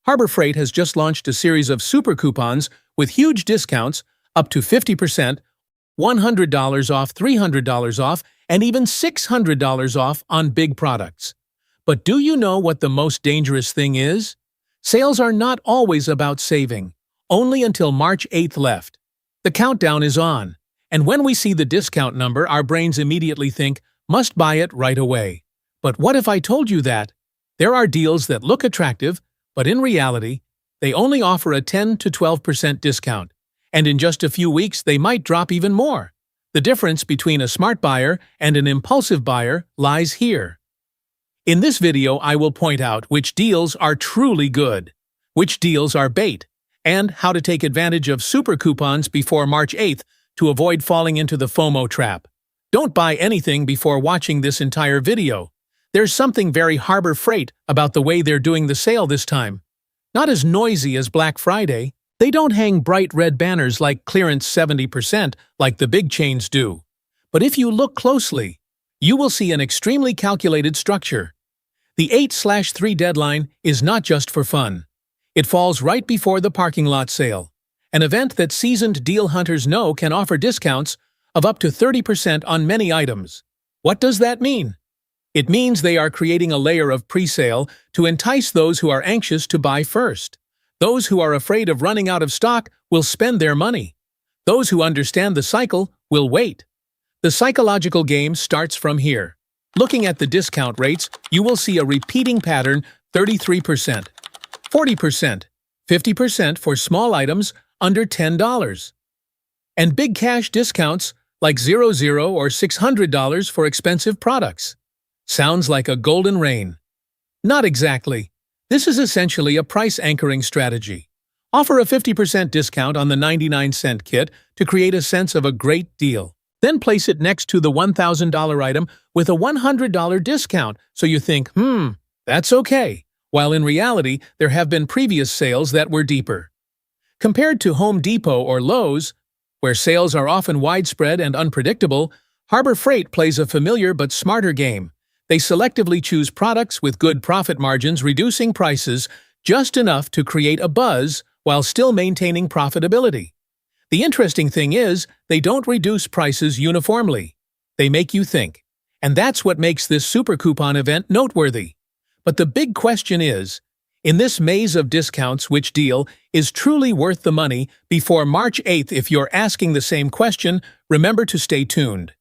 Harbor Freight has just launched a series of super coupons with huge discounts up to 50%, $100 off, $300 off, and even $600 off on big products. But do you know what the most dangerous thing is? Sales are not always about saving. Only until March 8th left. The countdown is on, and when we see the discount number, our brains immediately think, must buy it right away. But what if I told you that? There are deals that look attractive, but in reality, they only offer a 10 to 12% discount, and in just a few weeks they might drop even more. The difference between a smart buyer and an impulsive buyer lies here. In this video, I will point out which deals are truly good, which deals are bait, and how to take advantage of super coupons before March 8th to avoid falling into the FOMO trap. Don't buy anything before watching this entire video. There's something very Harbor Freight about the way they're doing the sale this time. Not as noisy as Black Friday. They don't hang bright red banners like clearance 70% like the big chains do. But if you look closely, you will see an extremely calculated structure. The 8/3 deadline is not just for fun. It falls right before the parking lot sale, an event that seasoned deal hunters know can offer discounts of up to 30% on many items. What does that mean? It means they are creating a layer of pre-sale to entice those who are anxious to buy first. Those who are afraid of running out of stock will spend their money. Those who understand the cycle will wait. The psychological game starts from here. Looking at the discount rates, you will see a repeating pattern: 33%, 40%, 50% for small items under $10, and big cash discounts like $00 or $600 for expensive products. Sounds like a golden rain. Not exactly. This is essentially a price anchoring strategy. Offer a 50% discount on the 99-cent kit to create a sense of a great deal. Then place it next to the $1,000 item with a $100 discount so you think, that's okay, while in reality there have been previous sales that were deeper. Compared to Home Depot or Lowe's, where sales are often widespread and unpredictable, Harbor Freight plays a familiar but smarter game. They selectively choose products with good profit margins, reducing prices just enough to create a buzz while still maintaining profitability. The interesting thing is, they don't reduce prices uniformly. They make you think. And that's what makes this super coupon event noteworthy. But the big question is, in this maze of discounts, which deal is truly worth the money before March 8th? If you're asking the same question, remember to stay tuned.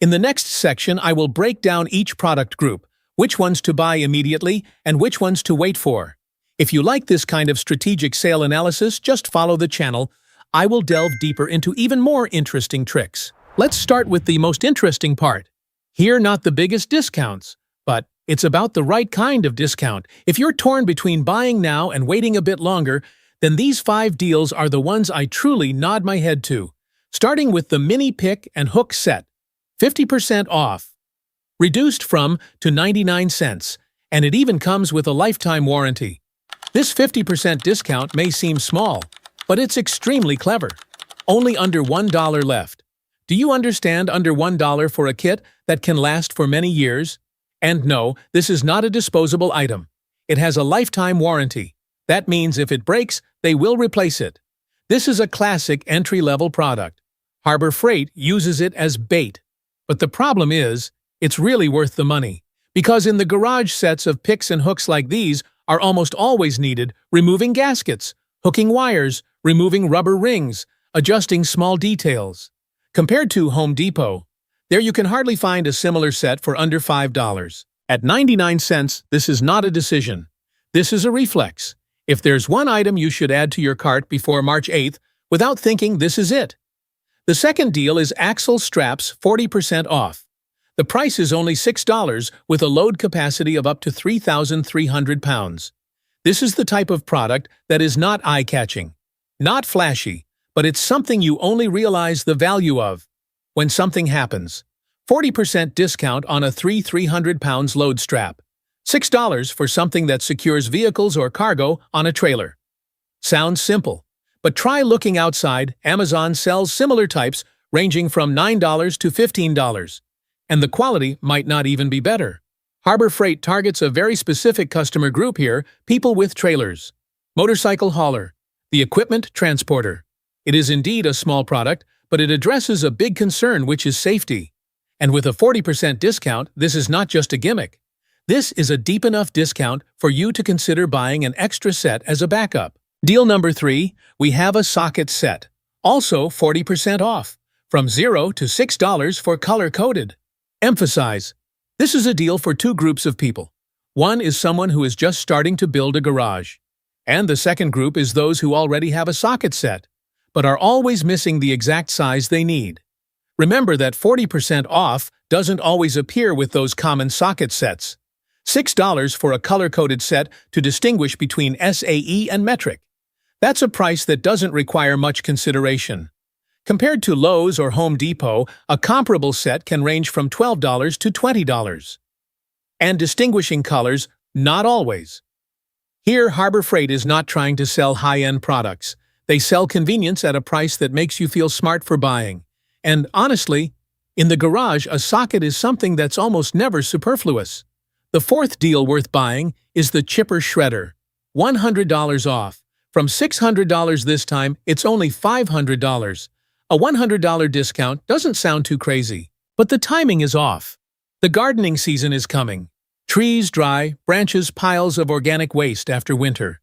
In the next section, I will break down each product group, which ones to buy immediately and which ones to wait for. If you like this kind of strategic sale analysis, just follow the channel. I will delve deeper into even more interesting tricks. Let's start with the most interesting part. Here, not the biggest discounts, but it's about the right kind of discount. If you're torn between buying now and waiting a bit longer, then these 5 deals are the ones I truly nod my head to. Starting with the mini pick and hook set. 50% off. Reduced from to 99 cents, and it even comes with a lifetime warranty. This 50% discount may seem small, but it's extremely clever. Only under $1 left. Do you understand? Under $1 for a kit that can last for many years? And no, this is not a disposable item. It has a lifetime warranty. That means if it breaks, they will replace it. This is a classic entry-level product. Harbor Freight uses it as bait. But the problem is, it's really worth the money. Because in the garage, sets of picks and hooks like these are almost always needed: removing gaskets, hooking wires, removing rubber rings, adjusting small details. Compared to Home Depot, there you can hardly find a similar set for under $5. At 99 cents, this is not a decision. This is a reflex. If there's one item you should add to your cart before March 8th, without thinking, this is it. The second deal is axle straps, 40% off. The price is only $6 with a load capacity of up to 3,300 pounds. This is the type of product that is not eye-catching, not flashy, but it's something you only realize the value of when something happens. 40% discount on a 300 pounds load strap. $6 for something that secures vehicles or cargo on a trailer. Sounds simple. But try looking outside. Amazon sells similar types ranging from $9 to $15, and the quality might not even be better. Harbor Freight targets a very specific customer group here, people with trailers. Motorcycle hauler, the equipment transporter. It is indeed a small product, but it addresses a big concern, which is safety. And with a 40% discount, this is not just a gimmick. This is a deep enough discount for you to consider buying an extra set as a backup. Deal number 3, we have a socket set. Also 40% off, from $0 to $6 for color-coded. Emphasize, this is a deal for two groups of people. One is someone who is just starting to build a garage. And the second group is those who already have a socket set, but are always missing the exact size they need. Remember that 40% off doesn't always appear with those common socket sets. $6 for a color-coded set to distinguish between SAE and metric. That's a price that doesn't require much consideration. Compared to Lowe's or Home Depot, a comparable set can range from $12 to $20. And distinguishing colors, not always. Here, Harbor Freight is not trying to sell high-end products. They sell convenience at a price that makes you feel smart for buying. And honestly, in the garage, a socket is something that's almost never superfluous. The fourth deal worth buying is the chipper shredder. $100 off. From $600 this time, it's only $500. A $100 discount doesn't sound too crazy, but the timing is off. The gardening season is coming. Trees dry, branches piles of organic waste after winter.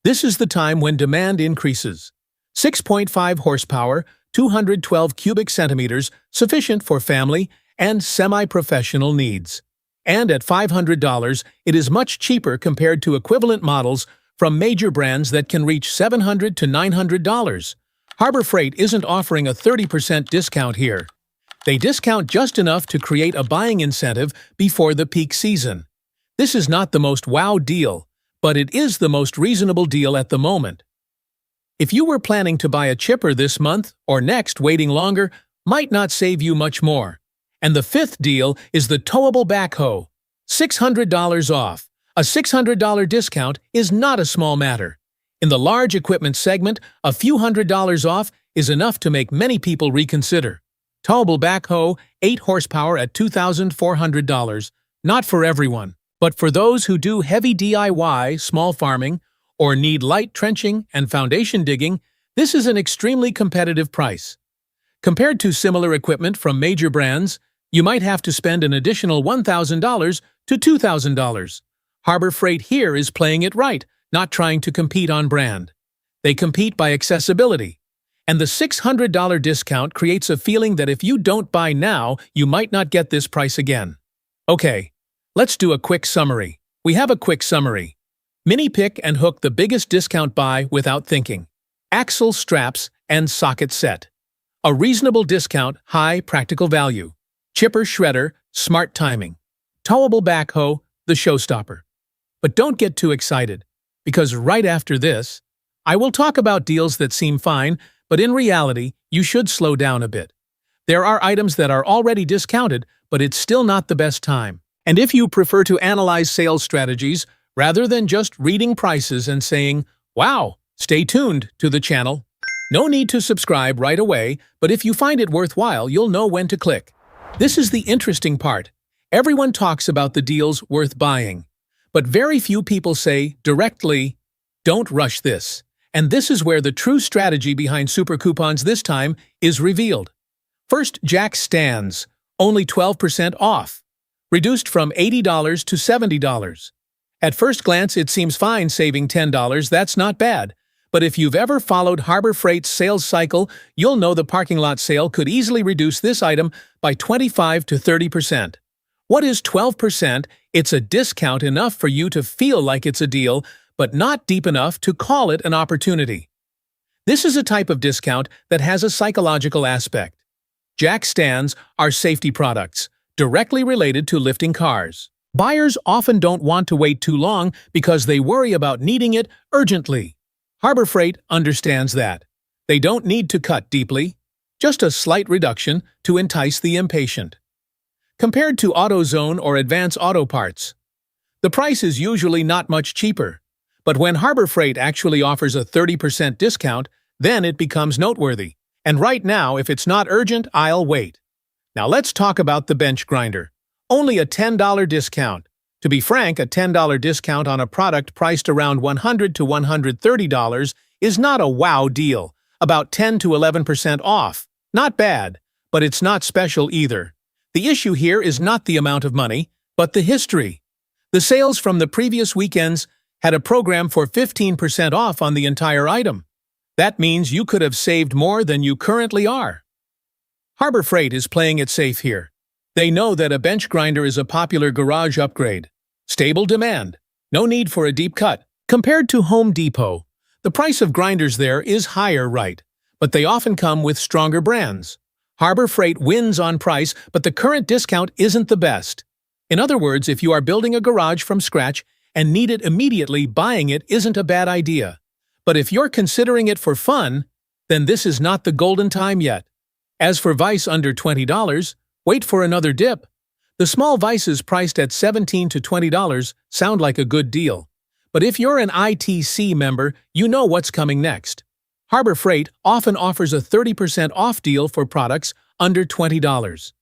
This is the time when demand increases. 6.5 horsepower, 212 cubic centimeters, sufficient for family and semi-professional needs. And at $500, it is much cheaper compared to equivalent models from major brands that can reach $700 to $900. Harbor Freight isn't offering a 30% discount here. They discount just enough to create a buying incentive before the peak season. This is not the most wow deal, but it is the most reasonable deal at the moment. If you were planning to buy a chipper this month or next, waiting longer might not save you much more. And the fifth deal is the towable backhoe. $600 off. A $600 discount is not a small matter. In the large equipment segment, a few $100s off is enough to make many people reconsider. Towable backhoe, 8 horsepower at $2,400. Not for everyone, but for those who do heavy DIY, small farming, or need light trenching and foundation digging, this is an extremely competitive price. Compared to similar equipment from major brands, you might have to spend an additional $1,000 to $2,000. Harbor Freight here is playing it right, not trying to compete on brand. They compete by accessibility. And the $600 discount creates a feeling that if you don't buy now, you might not get this price again. Okay, let's do a quick summary. We have a quick summary. Mini pick and hook the biggest discount buy without thinking. Axle straps and socket set. A reasonable discount, high practical value. Chipper shredder, smart timing. Towable backhoe, the showstopper. But don't get too excited, because right after this, I will talk about deals that seem fine, but in reality, you should slow down a bit. There are items that are already discounted, but it's still not the best time. And if you prefer to analyze sales strategies, rather than just reading prices and saying, wow, stay tuned to the channel. No need to subscribe right away, but if you find it worthwhile, you'll know when to click. This is the interesting part. Everyone talks about the deals worth buying. But very few people say directly, don't rush this. And this is where the true strategy behind super coupons this time is revealed. First, jack stands, only 12% off, reduced from $80 to $70. At first glance, it seems fine saving $10, that's not bad. But if you've ever followed Harbor Freight's sales cycle, you'll know the parking lot sale could easily reduce this item by 25 to 30%. What is 12%? It's a discount enough for you to feel like it's a deal, but not deep enough to call it an opportunity. This is a type of discount that has a psychological aspect. Jack stands are safety products, directly related to lifting cars. Buyers often don't want to wait too long because they worry about needing it urgently. Harbor Freight understands that. They don't need to cut deeply, just a slight reduction to entice the impatient. Compared to AutoZone or Advance Auto Parts, the price is usually not much cheaper. But when Harbor Freight actually offers a 30% discount, then it becomes noteworthy. And right now, if it's not urgent, I'll wait. Now let's talk about the bench grinder. Only a $10 discount. To be frank, a $10 discount on a product priced around $100 to $130 is not a wow deal, about 10 to 11% off. Not bad, but it's not special either. The issue here is not the amount of money, but the history. The sales from the previous weekends had a program for 15% off on the entire item. That means you could have saved more than you currently are. Harbor Freight is playing it safe here. They know that a bench grinder is a popular garage upgrade. Stable demand. No need for a deep cut. Compared to Home Depot, the price of grinders there is higher, right? But they often come with stronger brands. Harbor Freight wins on price, but the current discount isn't the best. In other words, if you are building a garage from scratch and need it immediately, buying it isn't a bad idea. But if you're considering it for fun, then this is not the golden time yet. As for Vice under $20, wait for another dip. The small Vices priced at $17 to $20 sound like a good deal. But if you're an ITC member, you know what's coming next. Harbor Freight often offers a 30% off deal for products under $20.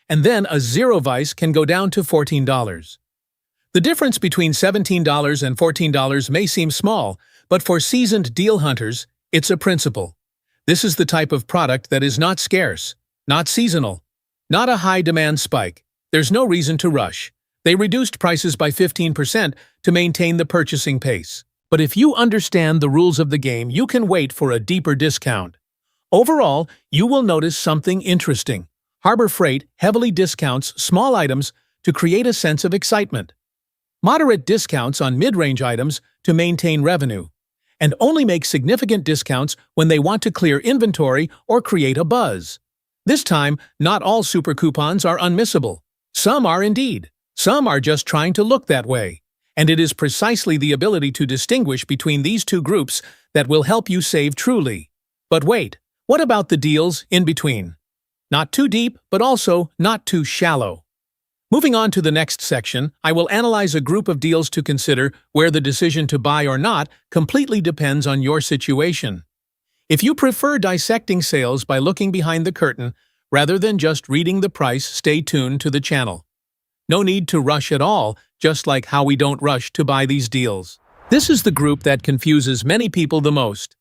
And then a zero Vice can go down to $14. The difference between $17 and $14 may seem small, but for seasoned deal hunters, it's a principle. This is the type of product that is not scarce, not seasonal, not a high-demand spike. There's no reason to rush. They reduced prices by 15% to maintain the purchasing pace. But if you understand the rules of the game, you can wait for a deeper discount. Overall, you will notice something interesting. Harbor Freight heavily discounts small items to create a sense of excitement. Moderate discounts on mid-range items to maintain revenue, and only make significant discounts when they want to clear inventory or create a buzz. This time, not all super coupons are unmissable. Some are indeed. Some are just trying to look that way. And it is precisely the ability to distinguish between these two groups that will help you save truly. But wait, what about the deals in between? Not too deep, but also not too shallow. Moving on to the next section, I will analyze a group of deals to consider where the decision to buy or not completely depends on your situation. If you prefer dissecting sales by looking behind the curtain rather than just reading the price, stay tuned to the channel. No need to rush at all, just like how we don't rush to buy these deals. This is the group that confuses many people the most.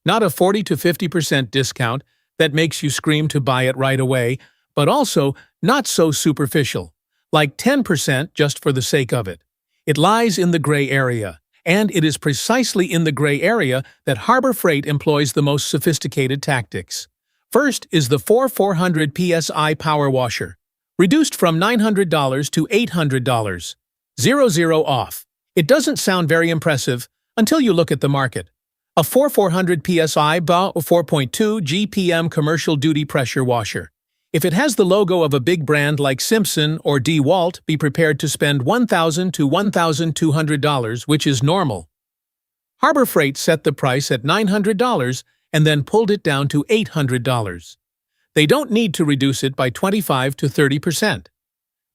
Not a 40 to 50% discount that makes you scream to buy it right away, but also not so superficial, like 10% just for the sake of it. It lies in the gray area, and it is precisely in the gray area that Harbor Freight employs the most sophisticated tactics. First is the 400 PSI power washer, reduced from $900 to $800. 0 off. It doesn't sound very impressive until you look at the market. A 400 PSI 4.2 GPM commercial duty pressure washer. If it has the logo of a big brand like Simpson or DeWalt, be prepared to spend $1,000 to $1,200, which is normal. Harbor Freight set the price at $900 and then pulled it down to $800. They don't need to reduce it by 25 to 30%.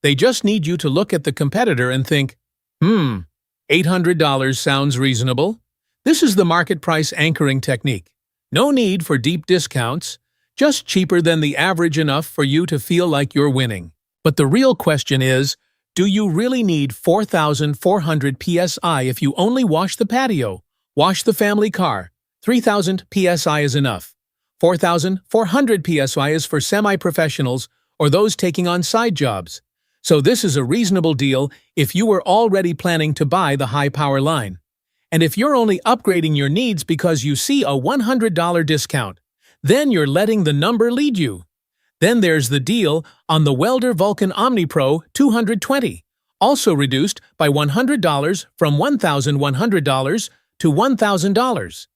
They just need you to look at the competitor and think, $800 sounds reasonable. This is the market price anchoring technique. No need for deep discounts, just cheaper than the average enough for you to feel like you're winning. But the real question is, do you really need 4,400 PSI if you only wash the patio, wash the family car? 3,000 PSI is enough. 4,400 PSI is for semi-professionals or those taking on side jobs. So this is a reasonable deal if you were already planning to buy the high-power line. And if you're only upgrading your needs because you see a $100 discount, then you're letting the number lead you. Then there's the deal on the Welder Vulcan OmniPro 220, also reduced by $100 from $1,100 to $1,000.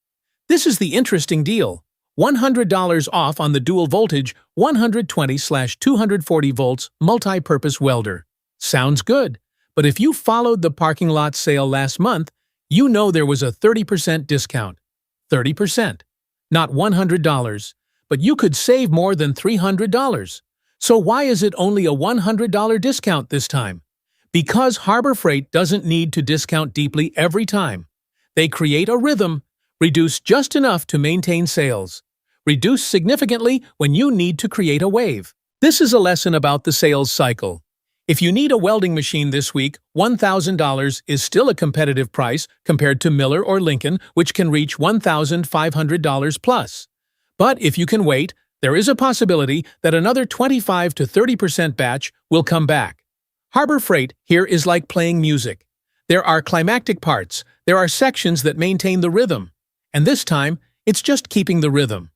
This is the interesting deal. $100 off on the dual voltage 120/240 volts multi-purpose welder. Sounds good, but if you followed the parking lot sale last month, you know there was a 30% discount. 30%. Not $100, but you could save more than $300. So why is it only a $100 discount this time? Because Harbor Freight doesn't need to discount deeply every time. They create a rhythm, reduce just enough to maintain sales, reduce significantly when you need to create a wave. This is a lesson about the sales cycle. If you need a welding machine this week, $1,000 is still a competitive price compared to Miller or Lincoln, which can reach $1,500 plus. But if you can wait, there is a possibility that another 25 to 30% batch will come back. Harbor Freight here is like playing music. There are climactic parts, there are sections that maintain the rhythm, and this time, it's just keeping the rhythm.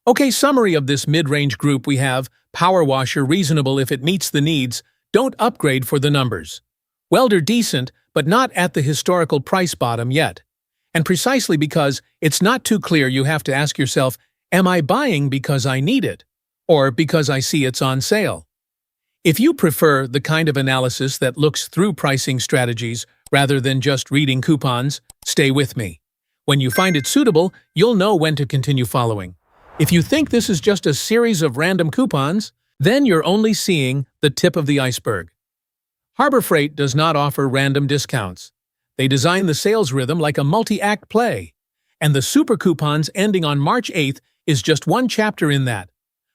Okay, summary of this mid-range group we have: power washer reasonable if it meets the needs, don't upgrade for the numbers. Welder decent, but not at the historical price bottom yet. And precisely because it's not too clear, you have to ask yourself, am I buying because I need it, or because I see it's on sale? If you prefer the kind of analysis that looks through pricing strategies rather than just reading coupons, stay with me. When you find it suitable, you'll know when to continue following. If you think this is just a series of random coupons, then you're only seeing the tip of the iceberg. Harbor Freight does not offer random discounts. They design the sales rhythm like a multi-act play. And the super coupons ending on March 8th is just one chapter in that.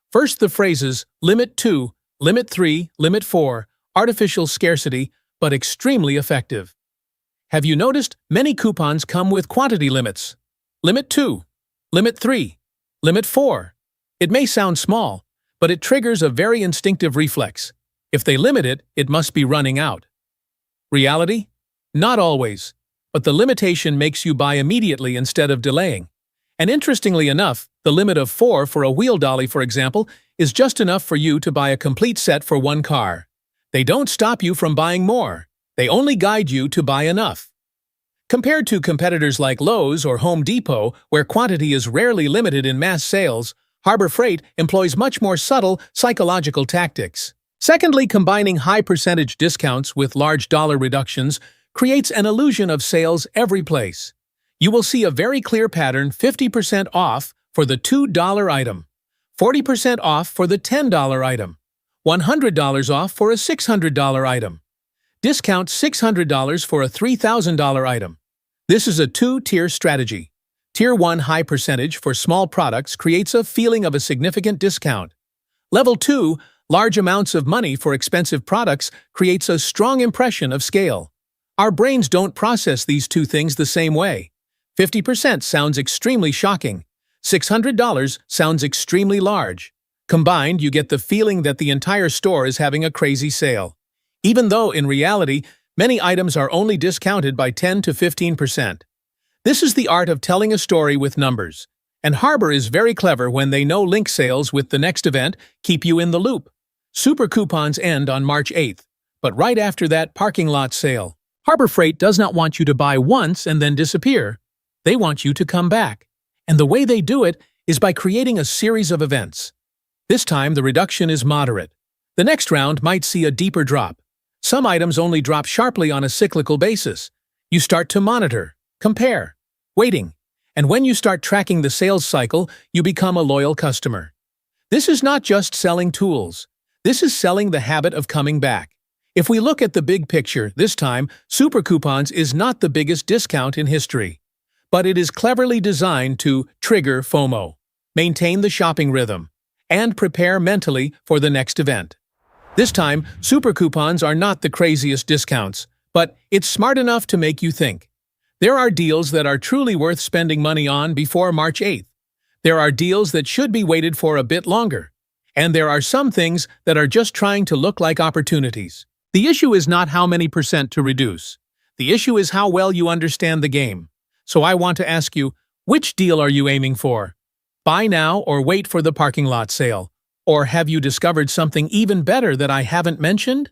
First, the phrases Limit 2, Limit 3, Limit 4, artificial scarcity, but extremely effective. Have you noticed many coupons come with quantity limits? Limit 2, Limit 3, Limit 4. It may sound small, but it triggers a very instinctive reflex. If they limit it, it must be running out. Reality? Not always, but the limitation makes you buy immediately instead of delaying. And interestingly enough, the limit of 4 for a wheel dolly, for example, is just enough for you to buy a complete set for one car. They don't stop you from buying more. They only guide you to buy enough. Compared to competitors like Lowe's or Home Depot, where quantity is rarely limited in mass sales, Harbor Freight employs much more subtle psychological tactics. Secondly, combining high percentage discounts with large dollar reductions creates an illusion of sales every place. You will see a very clear pattern: 50% off for the $2 item, 40% off for the $10 item, $100 off for a $600 item, discount $600 for a $3,000 item. This is a two-tier strategy. Tier 1 high percentage for small products creates a feeling of a significant discount. Level 2, large amounts of money for expensive products, creates a strong impression of scale. Our brains don't process these two things the same way. 50% sounds extremely shocking. $600 sounds extremely large. Combined, you get the feeling that the entire store is having a crazy sale, even though in reality, many items are only discounted by 10 to 15%. This is the art of telling a story with numbers, and Harbor is very clever when they know link sales with the next event keep you in the loop. Super coupons end on March 8th, but right after that parking lot sale. Harbor Freight does not want you to buy once and then disappear. They want you to come back, and the way they do it is by creating a series of events. This time the reduction is moderate. The next round might see a deeper drop. Some items only drop sharply on a cyclical basis. You start to monitor, compare, waiting, and when you start tracking the sales cycle, you become a loyal customer. This is not just selling tools. This is selling the habit of coming back. If we look at the big picture, this time, Super Coupons is not the biggest discount in history. But it is cleverly designed to trigger FOMO, maintain the shopping rhythm, and prepare mentally for the next event. This time, Super Coupons are not the craziest discounts, but it's smart enough to make you think. There are deals that are truly worth spending money on before March 8th. There are deals that should be waited for a bit longer. And there are some things that are just trying to look like opportunities. The issue is not how many percent to reduce. The issue is how well you understand the game. So I want to ask you, which deal are you aiming for? Buy now or wait for the parking lot sale? Or have you discovered something even better that I haven't mentioned?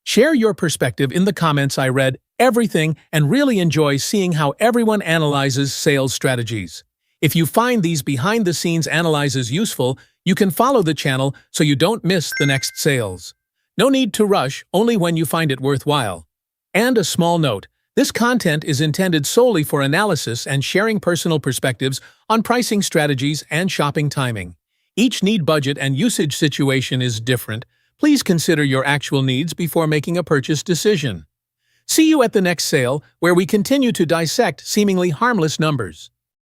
Share your perspective in the comments. I read everything and really enjoy seeing how everyone analyzes sales strategies. If you find these behind-the-scenes analyses useful, you can follow the channel so you don't miss the next sales. No need to rush, only when you find it worthwhile. And a small note, this content is intended solely for analysis and sharing personal perspectives on pricing strategies and shopping timing. Each need, budget, and usage situation is different. Please consider your actual needs before making a purchase decision. See you at the next sale, where we continue to dissect seemingly harmless numbers.